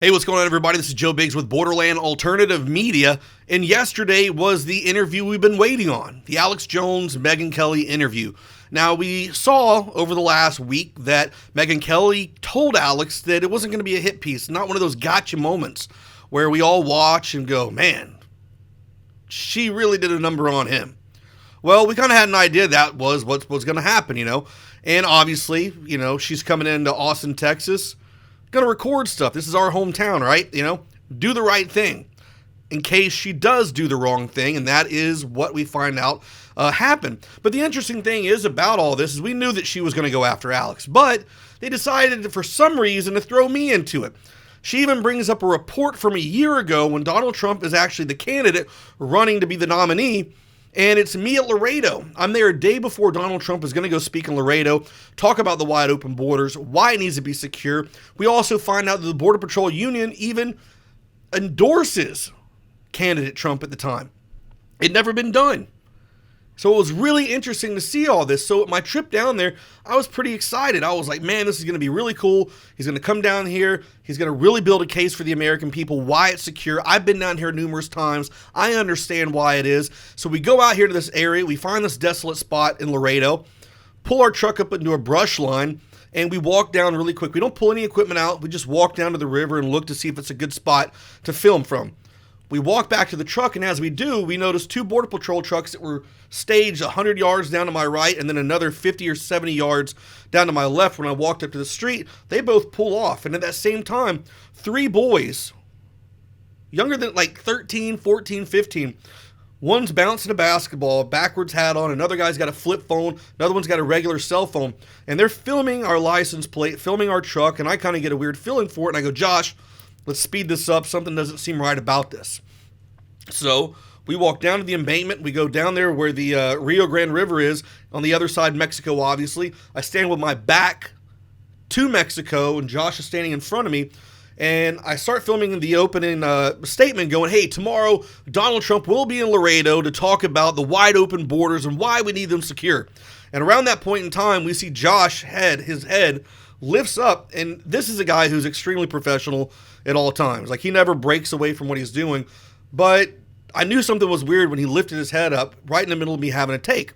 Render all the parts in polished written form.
Hey, what's going on, everybody? This is Joe Biggs with Borderland Alternative Media, and yesterday was the interview we've been waiting on, the Alex Jones, Megyn Kelly interview. Now, we saw over the last week that Megyn Kelly told Alex that it wasn't going to be a hit piece, not one of those gotcha moments where we all watch and go, man, she really did a number on him. Well, we kind of had an idea that was what was going to happen, and obviously, she's coming into Austin, Texas, going to record stuff. This is our hometown, right? Do the right thing in case she does do the wrong thing, and that is what we find out happened. But the interesting thing is about all this is we knew that she was going to go after Alex, but they decided for some reason to throw me into it. She even brings up a report from a year ago when Donald Trump is actually the candidate running to be the nominee. And it's me at Laredo. I'm there a day before Donald Trump is going to go speak in Laredo, talk about the wide open borders, why it needs to be secure. We also find out that the Border Patrol Union even endorses candidate Trump at the time. It'd never been done. So it was really interesting to see all this. So at my trip down there, I was pretty excited. I was like, man, this is going to be really cool. He's going to come down here. He's going to really build a case for the American people, why it's secure. I've been down here numerous times. I understand why it is. So we go out here to this area. We find this desolate spot in Laredo, pull our truck up into a brush line, and we walk down really quick. We don't pull any equipment out. We just walk down to the river and look to see if it's a good spot to film from. We walk back to the truck, and as we do, we notice two Border Patrol trucks that were staged 100 yards down to my right and then another 50 or 70 yards down to my left when I walked up to the street. They both pull off, and at that same time, three boys, younger than like 13, 14, 15, one's bouncing a basketball, backwards hat on, another guy's got a flip phone, another one's got a regular cell phone, and they're filming our license plate, filming our truck, and I kind of get a weird feeling for it, and I go, Josh, let's speed this up. Something doesn't seem right about this. So we walk down to the embankment. We go down there where the Rio Grande River is, on the other side, Mexico, obviously. I stand with my back to Mexico, and Josh is standing in front of me. And I start filming the opening statement going, hey, tomorrow Donald Trump will be in Laredo to talk about the wide open borders and why we need them secure. And around that point in time, we see Josh his head lifts up, and this is a guy who's extremely professional at all times. Like, he never breaks away from what he's doing, but I knew something was weird when he lifted his head up right in the middle of me having a take.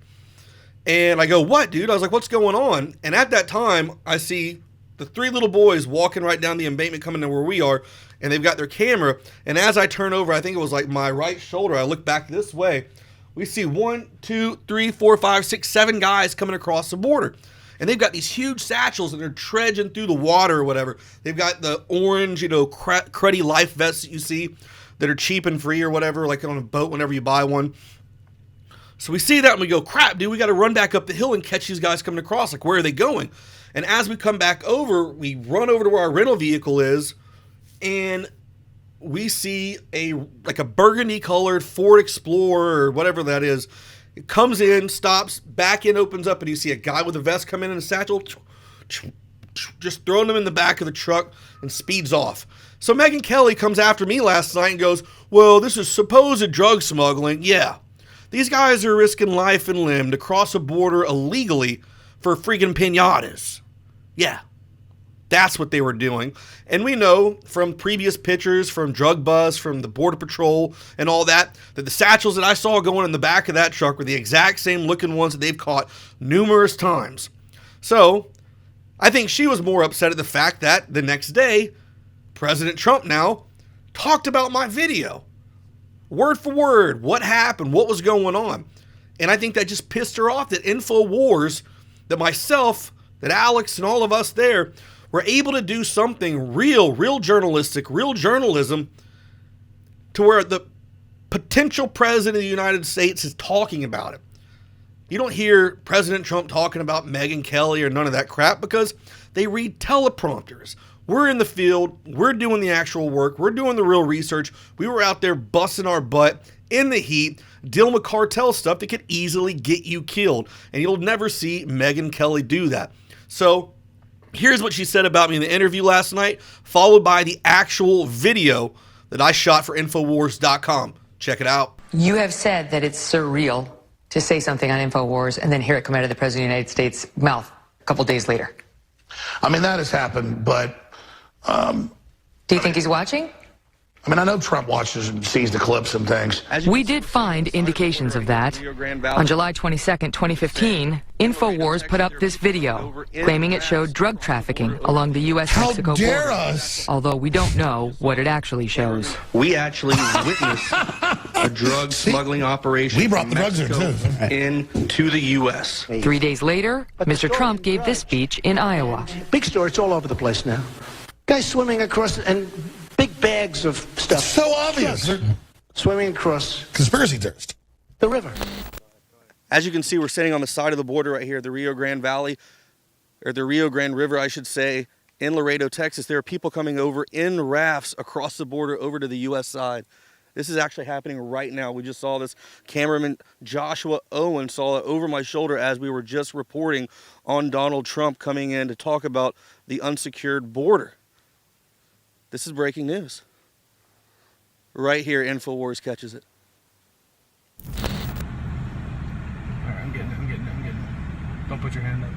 And I go, what, dude? I was like, what's going on? And at that time, I see the three little boys walking right down the embankment coming to where we are, and they've got their camera. And as I turn over, I think it was like my right shoulder, I look back this way, we see 1, 2, 3, 4, 5, 6, 7 guys coming across the border. And they've got these huge satchels, and they're trudging through the water or whatever. They've got the orange, cruddy life vests that you see that are cheap and free or whatever, like on a boat whenever you buy one. So we see that, and we go, crap, dude, we got to run back up the hill and catch these guys coming across. Like, where are they going? And as we come back over, we run over to where our rental vehicle is, and we see a burgundy-colored Ford Explorer or whatever that is. It comes in, stops, back in, opens up, and you see a guy with a vest come in and a satchel, just throwing him in the back of the truck and speeds off. So Megyn Kelly comes after me last night and goes, well, this is supposed drug smuggling. Yeah, these guys are risking life and limb to cross a border illegally for freaking piñatas. Yeah, that's what they were doing. And we know from previous pictures, from Drug Buzz, from the Border Patrol and all that the satchels that I saw going in the back of that truck were the exact same looking ones that they've caught numerous times. So I think she was more upset at the fact that the next day, President Trump now talked about my video. Word for word, what happened, what was going on. And I think that just pissed her off that InfoWars, that myself, that Alex and all of us there were able to do something real journalistic, real journalism, to where the potential president of the United States is talking about it. You don't hear President Trump talking about Megyn Kelly or none of that crap because they read teleprompters. We're in the field. We're doing the actual work. We're doing the real research. We were out there busting our butt in the heat, dealing with cartel stuff that could easily get you killed. And you'll never see Megyn Kelly do that. So here's what she said about me in the interview last night, followed by the actual video that I shot for Infowars.com. Check it out. You have said that it's surreal to say something on Infowars and then hear it come out of the President of the United States' mouth a couple days later. I mean, that has happened, but Did Do you think he's watching? I mean, I know Trump watches and sees the clips and things. We did find indications of that. On July 22nd, 2015, InfoWars put up this video, claiming it showed drug trafficking along the U.S.-Mexico How dare border. us? Although we don't know what it actually shows. We actually witnessed a drug smuggling operation We brought from the drugs there, Mexico too. into the U.S. 3 days later, Mr. Trump gave this speech in Iowa. Big story. It's all over the place now. Guys swimming across and big bags of stuff. So obvious. They're Swimming across conspiracy theorists. the river. As you can see, we're sitting on the side of the border right here, the Rio Grande Valley, or the Rio Grande River, I should say, in Laredo, Texas. There are people coming over in rafts across the border over to the U.S. side. This is actually happening right now. We just saw this. Cameraman Joshua Owen saw it over my shoulder as we were just reporting on Donald Trump coming in to talk about the unsecured border. This is breaking news. Right here, InfoWars catches it. All right, I'm getting it. Don't put your hand up.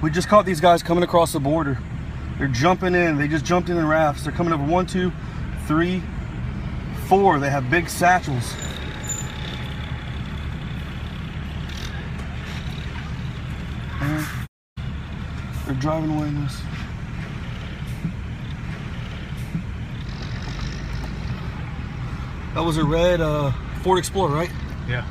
We just caught these guys coming across the border. They're jumping in. They just jumped in rafts. They're coming over 1, 2, 3, 4. They have big satchels. And they're driving away in this. That was a red Ford Explorer, right? Yeah.